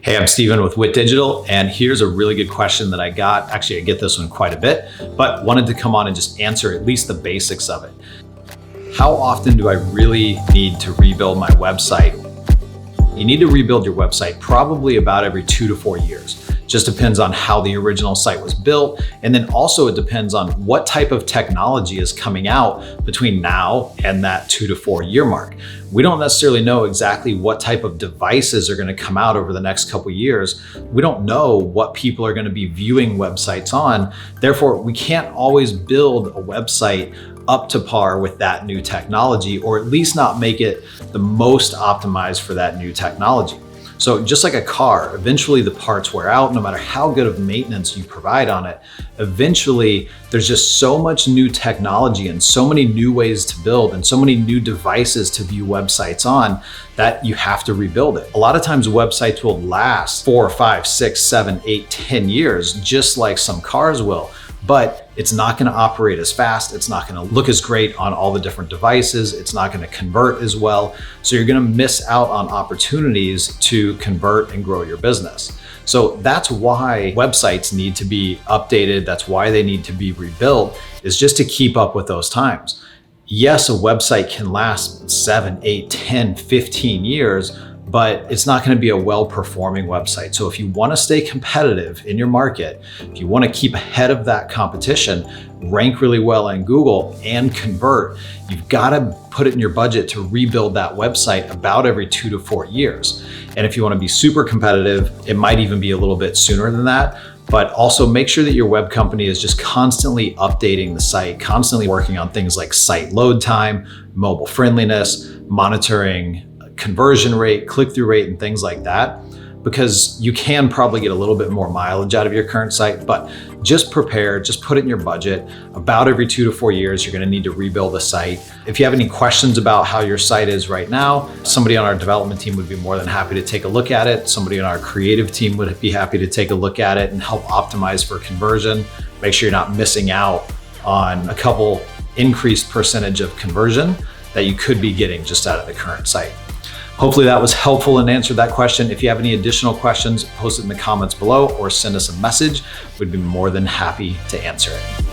Hey, I'm Steven with Wit Digital, and here's a really good question that I got. Actually, I get this one quite a bit, but wanted to come on and just answer at least the basics of it. How often do I really need to rebuild my website? You need to rebuild your website probably about every 2 to 4 years. Just depends on how the original site was built. And then also it depends on what type of technology is coming out between now and that 2 to 4 year mark. We don't necessarily know exactly what type of devices are going to come out over the next couple of years. We don't know what people are going to be viewing websites on. Therefore, we can't always build a website up to par with that new technology, or at least not make it the most optimized for that new technology. So just like a car, eventually the parts wear out. No matter how good of maintenance you provide on it, eventually there's just so much new technology and so many new ways to build and so many new devices to view websites on that you have to rebuild it. A lot of times websites will last 4, 5, 6, 7, 8, 10 years, just like some cars will. But it's not going to operate as fast. It's not going to look as great on all the different devices. It's not going to convert as well. So you're going to miss out on opportunities to convert and grow your business. So that's why websites need to be updated. That's why they need to be rebuilt, is just to keep up with those times. Yes, a website can last 7, 8, 10, 15 years, but it's not going to be a well-performing website. So if you want to stay competitive in your market, if you want to keep ahead of that competition, rank really well in Google and convert, you've got to put it in your budget to rebuild that website about every 2 to 4 years. And if you want to be super competitive, it might even be a little bit sooner than that. But also make sure that your web company is just constantly updating the site, constantly working on things like site load time, mobile friendliness, monitoring conversion rate, click-through rate, and things like that, because you can probably get a little bit more mileage out of your current site. But just prepare, just put it in your budget. About every 2 to 4 years, you're going to need to rebuild the site. If you have any questions about how your site is right now, somebody on our development team would be more than happy to take a look at it. Somebody on our creative team would be happy to take a look at it and help optimize for conversion. Make sure you're not missing out on a couple increased percentage of conversion that you could be getting just out of the current site. Hopefully that was helpful and answered that question. If you have any additional questions, post it in the comments below or send us a message. We'd be more than happy to answer it.